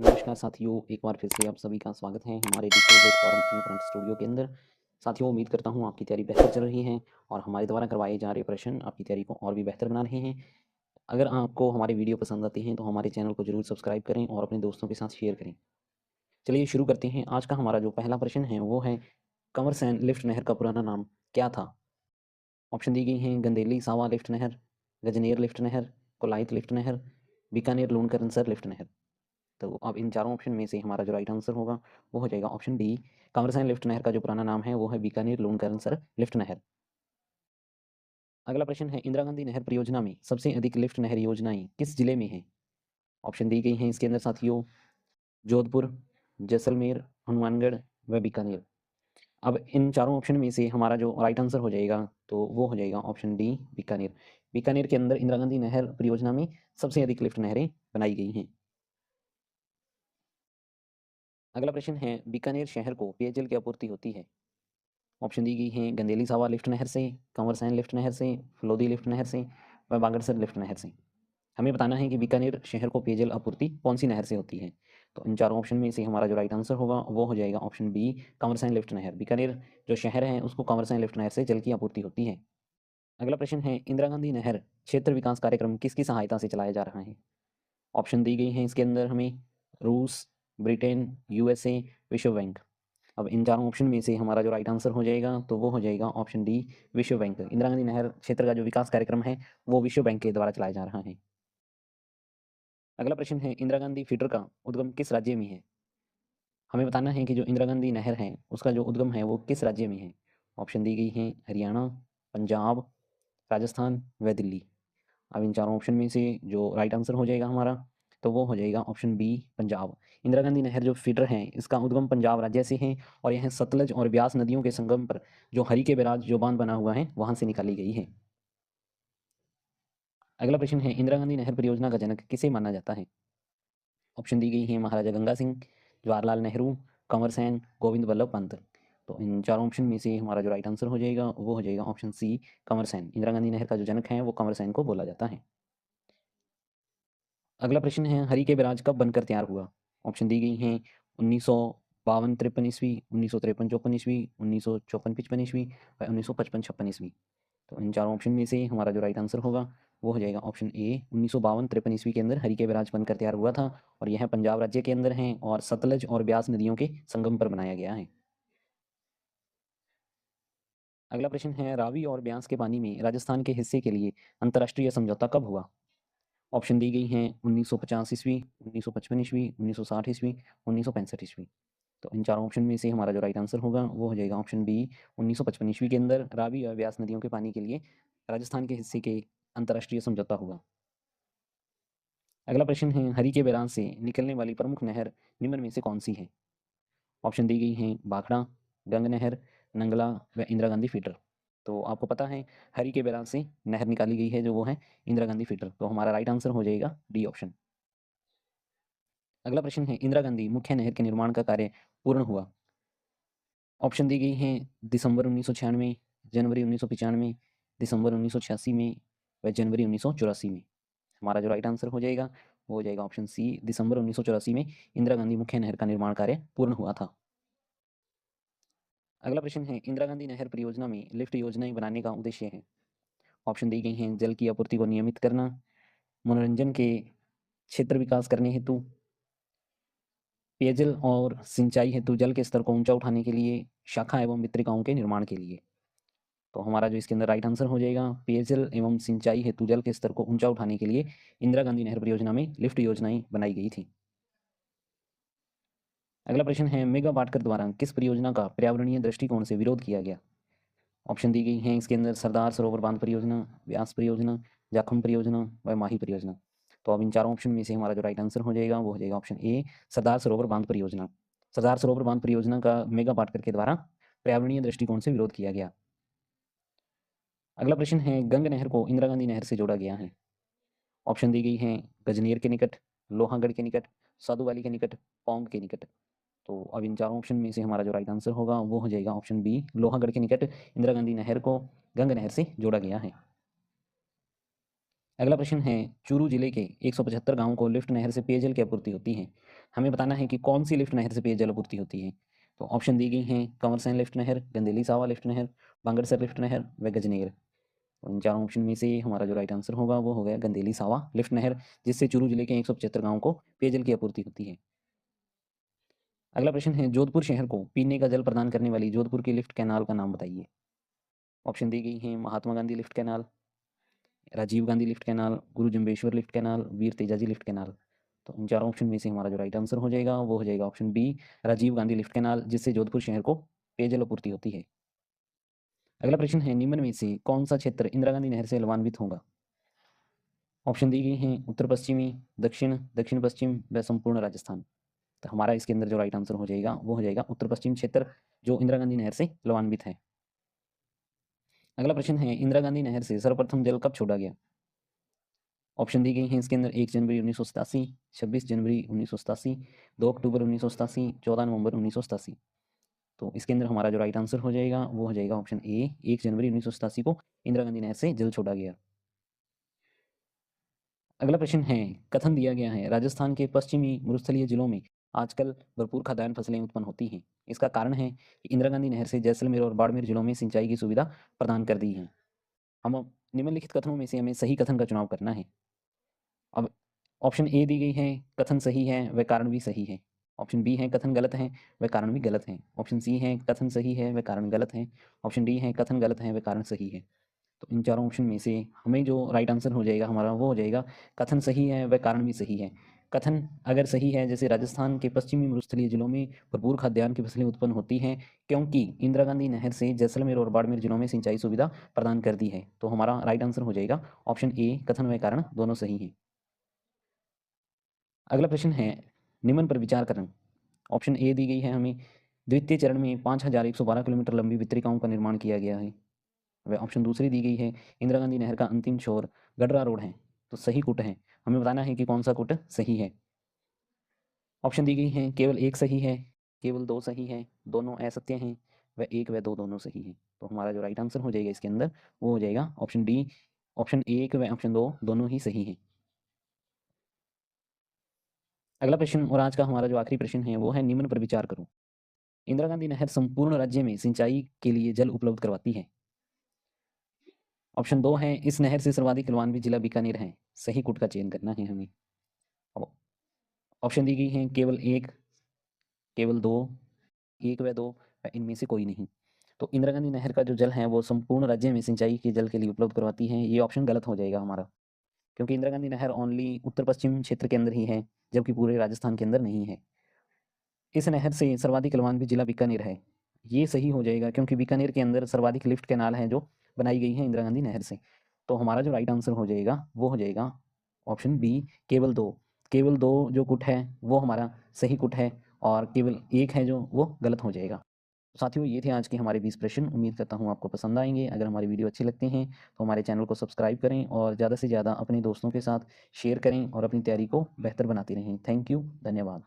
नमस्कार साथियों, एक बार फिर से आप सभी का स्वागत है हमारे डिजिटल ग्रोथ फॉरम इन करंट स्टूडियो के अंदर। साथियों, उम्मीद करता हूँ आपकी तैयारी बेहतर चल रही है और हमारे द्वारा करवाए जा रहे प्रश्न आपकी तैयारी को और भी बेहतर बना रहे हैं। अगर आपको हमारे वीडियो पसंद आते हैं तो हमारे चैनल को जरूर सब्सक्राइब करें और अपने दोस्तों के साथ शेयर करें। चलिए शुरू करते हैं। आज का हमारा जो पहला प्रश्न है वो है, कंवरसैन लिफ्ट नहर का पुराना नाम क्या था? ऑप्शन दी गई हैं गंदेली सावा लिफ्ट नहर, गजनेर लिफ्ट नहर, कोलायत लिफ्ट नहर, बीकानेर लूणकरणसर लिफ्ट नहर। तो अब इन चारों ऑप्शन में से हमारा जो राइट आंसर होगा वो हो जाएगा ऑप्शन डी। कंवरसैन लिफ्ट नहर का जो पुराना नाम है वो है बीकानेर लूणकरणसर लिफ्ट नहर। अगला प्रश्न है, इंदिरा गांधी नहर परियोजना में सबसे अधिक लिफ्ट नहर योजनाएं किस जिले में हैं? ऑप्शन दी गई हैं इसके अंदर साथियों, जोधपुर, जैसलमेर, हनुमानगढ़ व बीकानेर। अब इन चारों ऑप्शन में से हमारा जो राइट आंसर हो जाएगा तो वो हो जाएगा ऑप्शन डी, बीकानेर। बीकानेर के अंदर इंदिरा गांधी नहर परियोजना में सबसे अधिक लिफ्ट नहरें बनाई गई हैं। अगला प्रश्न है, बीकानेर शहर को पेयजल की आपूर्ति होती है? ऑप्शन दी गई हैं गंदेली सावा लिफ्ट नहर से, कंवरसैन लिफ्ट नहर से, फलोदी लिफ्ट नहर से व बागड़सर लिफ्ट नहर से। हमें बताना है कि बीकानेर शहर को पेयजल आपूर्ति कौन सी नहर से होती है। तो इन चारों ऑप्शन में से हमारा जो राइट आंसर होगा वो हो जाएगा ऑप्शन बी, कंवरसैन लिफ्ट नहर। बीकानेर जो शहर है उसको कंवरसैन लिफ्ट नहर से जल की आपूर्ति होती है। अगला प्रश्न है, इंदिरा गांधी नहर क्षेत्र विकास कार्यक्रम किसकी सहायता से चलाया जा रहा है? ऑप्शन दी गई हैं इसके अंदर हमें, रूस, ब्रिटेन, यूएसए, विश्व बैंक। अब इन चारों ऑप्शन में से हमारा जो राइट आंसर हो जाएगा तो वो हो जाएगा ऑप्शन डी, विश्व बैंक। इंदिरा गांधी नहर क्षेत्र का जो विकास कार्यक्रम है वो विश्व बैंक के द्वारा चलाया जा रहा है। अगला प्रश्न है, इंदिरा गांधी फीडर का उद्गम किस राज्य में है? हमें बताना है कि जो इंदिरा गांधी नहर है उसका जो उद्गम है वो किस राज्य में है। ऑप्शन दी गई हैं हरियाणा, पंजाब, राजस्थान व दिल्ली। अब इन चारों ऑप्शन में से जो राइट आंसर हो जाएगा हमारा तो वो हो जाएगा ऑप्शन बी, पंजाब। इंदिरा गांधी नहर जो फीडर है इसका उद्गम पंजाब राज्य से है और यह सतलज और ब्यास नदियों के संगम पर जो हरी के बैराज जो बांध बना हुआ है वहां से निकाली गई है। अगला प्रश्न है, इंदिरा गांधी नहर परियोजना का जनक किसे माना जाता है? ऑप्शन दी गई है महाराजा गंगा सिंह, जवाहरलाल नेहरू, कंवर सेन, गोविंद बल्लभ पंत। तो इन चारों ऑप्शन में से हमारा जो राइट आंसर हो जाएगा वो हो जाएगा ऑप्शन सी, कंवर सेन। इंदिरा गांधी नहर का जो जनक है वो कंवर सेन को बोला जाता है। अगला प्रश्न है, हरि के बैराज कब बनकर तैयार हुआ? ऑप्शन दी गई हैं 1952-53 ईस्वी, 1953-54 ईस्वी, 1954-55 ईस्वी व 1955-56 ईस्वी। तो इन चारों ऑप्शन में से हमारा जो राइट आंसर होगा वो हो जाएगा ऑप्शन ए, 1952-53 ईस्वी के अंदर हरि के बैराज बनकर तैयार हुआ था और यह पंजाब राज्य के अंदर है और सतलज और ब्यास नदियों के संगम पर बनाया गया है। अगला प्रश्न है, रावी और ब्यास के पानी में राजस्थान के हिस्से के लिए अंतर्राष्ट्रीय समझौता कब हुआ? ऑप्शन दी गई हैं 1950 ईस्वी, 1955 ईस्वी, 1960 ईस्वी, 1965 ईस्वी। तो इन चारों ऑप्शन में से हमारा जो राइट आंसर होगा वो हो जाएगा ऑप्शन बी, 1955 ईस्वी के अंदर रावी और ब्यास नदियों के पानी के लिए राजस्थान के हिस्से के अंतर्राष्ट्रीय समझौता हुआ। अगला प्रश्न है, हरि के बैराज से निकलने वाली प्रमुख नहर निम्न में से कौन सी है? ऑप्शन दी गई हैं भाखड़ा, गंग नहर, नंगला व इंदिरा गांधी फीडर। तो आपको पता है हरि के बैराज से नहर निकाली गई है जो वो है इंदिरा गांधी फीडर। तो हमारा राइट आंसर हो जाएगा डी ऑप्शन। अगला प्रश्न है, इंदिरा गांधी मुख्य नहर के निर्माण का कार्य पूर्ण हुआ? ऑप्शन दी गई हैं दिसंबर 1996, जनवरी 1995, दिसंबर 1986 में व जनवरी 1984 में। हमारा जो राइट आंसर हो जाएगा वो हो जाएगा ऑप्शन सी, दिसंबर 1984 में इंदिरा गांधी मुख्य नहर का निर्माण कार्य पूर्ण हुआ था। अगला प्रश्न है, इंदिरा गांधी नहर परियोजना में लिफ्ट योजनाएं बनाने का उद्देश्य है? ऑप्शन दी गई हैं जल की आपूर्ति को नियमित करना, मनोरंजन के क्षेत्र विकास करने हेतु, पेयजल और सिंचाई हेतु जल के स्तर को ऊंचा उठाने के लिए, शाखा एवं मित्रिकाओं के निर्माण के लिए। तो हमारा जो इसके अंदर राइट आंसर हो जाएगा, पेयजल एवं सिंचाई हेतु जल के स्तर को ऊंचा उठाने के लिए इंदिरा गांधी नहर परियोजना में लिफ्ट योजनाएं बनाई गई थी। अगला प्रश्न है, मेगा पाटकर द्वारा किस परियोजना का पर्यावरणीय दृष्टिकोण से विरोध किया गया? ऑप्शन दी गई हैं इसके अंदर सरदार सरोवर बांध परियोजना, व्यास परियोजना, जाखम परियोजना व माही परियोजना। तो अब इन चारों ऑप्शन में से हमारा जो राइट आंसर हो जाएगा वो हो जाएगा ऑप्शन ए, सरदार सरोवर बांध परियोजना। सरदार सरोवर बांध परियोजना का मेगा पाटकर के द्वारा पर्यावरणीय दृष्टिकोण से विरोध किया गया। अगला प्रश्न है, गंग नहर को इंदिरा गांधी नहर से जोड़ा गया है? ऑप्शन दी गई हैं गजनेर के निकट, लोहागढ़ के निकट, साधुवाली के निकट, पौंग के निकट। तो अब इन चारों ऑप्शन में से हमारा जो राइट आंसर होगा वो हो जाएगा ऑप्शन बी, लोहागढ़ के निकट इंदिरा गांधी नहर को गंग नहर से जोड़ा गया है। अगला प्रश्न है, चूरू जिले के 175 गांवों को लिफ्ट नहर से पेयजल की आपूर्ति होती है। हमें बताना है कि कौन सी लिफ्ट नहर से पेयजल आपूर्ति होती है। तो ऑप्शन दी गई हैं कंवरसैन लिफ्ट नहर, गंदेली सावा लिफ्ट नहर, बांगड़सर लिफ्ट नहर व गजनेर। तो इन चारों ऑप्शन में से हमारा जो राइट आंसर होगा वो होगा गंदेली सावा लिफ्ट नहर, जिससे चूरू जिले के 175 गांवों को पेयजल की आपूर्ति होती है। अगला प्रश्न है, जोधपुर शहर को पीने का जल प्रदान करने वाली जोधपुर की लिफ्ट कैनाल का नाम बताइए। ऑप्शन दी गई हैं Mahatma Gandhi lift canal, Rajiv Gandhi lift canal, Guru Jambheshwar lift canal, Veer Tejaji lift canal. तो इन चारों ऑप्शन में से हमारा जो राइट आंसर हो जाएगा वो हो जाएगा option B, Rajiv Gandhi lift canal, जिससे जोधपुर शहर को पेयजल आपूर्ति होती है। अगला प्रश्न है, निम्न में से कौन सा क्षेत्र इंदिरा गांधी नहर से लाभान्वित होगा। ऑप्शन दी गई हैं उत्तर पश्चिमी, दक्षिण, दक्षिण पश्चिम व संपूर्ण राजस्थान। तो हमारा इसके अंदर जो राइट आंसर हो जाएगा वो हो जाएगा उत्तर पश्चिम क्षेत्र, जो इंदिरा गांधी नहर से लाभान्वित है। अगला प्रश्न है, इंदिरा गांधी नहर से सर्वप्रथम जल कब छोड़ा गया। ऑप्शन दी गई हैं इसके अंदर 1 जनवरी 1987, 26 जनवरी 1987, 2 अक्टूबर 1987, 14 नवंबर 1987। तो इसके अंदर हमारा जो राइट आंसर हो जाएगा वो हो जाएगा ऑप्शन ए, 1 जनवरी 1987 को इंदिरा गांधी नहर से जल छोड़ा गया। अगला प्रश्न है, कथन दिया गया है राजस्थान के पश्चिमी मरुस्थलीय जिलों में आजकल भरपूर खाद्यान्न फसलें उत्पन्न होती हैं। इसका कारण है कि इंदिरा गांधी नहर से जैसलमेर और बाड़मेर जिलों में सिंचाई की सुविधा प्रदान कर दी है। हम अब निम्नलिखित कथनों में से हमें सही कथन का चुनाव करना है। अब ऑप्शन ए दी गई है कथन सही है व कारण भी सही है। ऑप्शन बी है कथन गलत है व कारण भी गलत है। ऑप्शन सी है कथन सही है व कारण गलत है। ऑप्शन डी है कथन गलत है व कारण सही है। तो इन चारों ऑप्शन में से हमें जो राइट आंसर हो जाएगा हमारा वो हो जाएगा कथन सही है व कारण भी सही है। कथन अगर सही है, जैसे राजस्थान के पश्चिमी मरुस्थलीय जिलों में भरपूर खाद्यान्न की फसलें उत्पन्न होती हैं क्योंकि इंदिरा गांधी नहर से जैसलमेर और बाड़मेर जिलों में सिंचाई सुविधा प्रदान कर दी है। तो हमारा राइट आंसर हो जाएगा ऑप्शन ए, कथन व कारण दोनों सही हैं। अगला प्रश्न है, निम्न पर विचार करें। ऑप्शन ए दी गई है हमें, द्वितीय चरण में 5112 किलोमीटर लंबी वितरिकाओं का निर्माण किया गया है। वह ऑप्शन दूसरी दी गई है, इंदिरा गांधी नहर का अंतिम छोर गडरा रोड है। तो सही कुट है, हमें बताना है कि कौन सा कुट सही है। ऑप्शन दी गई हैं केवल एक सही है, केवल दो सही है, दोनों असत्य हैं, व एक व दो दोनों सही हैं। तो हमारा जो राइट आंसर हो जाएगा इसके अंदर वो हो जाएगा ऑप्शन डी, ऑप्शन एक व ऑप्शन दो दोनों ही सही हैं। अगला प्रश्न और आज का हमारा जो आखिरी प्रश्न है वो है, निम्न पर विचार करो। इंदिरा गांधी नहर संपूर्ण राज्य में सिंचाई के लिए जल उपलब्ध करवाती है। ऑप्शन दो है, इस नहर से सर्वाधिक लाभान्वित जिला बीकानेर है। सही कुट का चयन करना है हमें। ऑप्शन दी गई हैं केवल एक, केवल दो, एक व दो, व इनमें से कोई नहीं। तो इंदिरा गांधी नहर का जो जल है वो संपूर्ण राज्य में सिंचाई के जल के लिए उपलब्ध करवाती है। ये ऑप्शन गलत हो जाएगा हमारा, क्योंकि इंदिरा गांधी नहर ओनली उत्तर पश्चिम क्षेत्र के अंदर ही है, जबकि पूरे राजस्थान के अंदर नहीं है। इस नहर से सर्वाधिक लाभान्वित जिला बीकानेर है। ये सही हो जाएगा क्योंकि बीकानेर के अंदर सर्वाधिक लिफ्ट कैनाल है जो बनाई गई है इंदिरा गांधी नहर से। तो हमारा जो राइट आंसर हो जाएगा वो हो जाएगा ऑप्शन बी, केवल दो। केवल दो जो कुट है वो हमारा सही कुट है, और केवल एक है जो वो गलत हो जाएगा। साथियों, ये थे आज के हमारे 20 प्रश्न। उम्मीद करता हूँ आपको पसंद आएंगे। अगर हमारी वीडियो अच्छी लगती हैं तो हमारे चैनल को सब्सक्राइब करें और ज़्यादा से ज़्यादा अपने दोस्तों के साथ शेयर करें और अपनी तैयारी को बेहतर बनाते रहें। थैंक यू, धन्यवाद।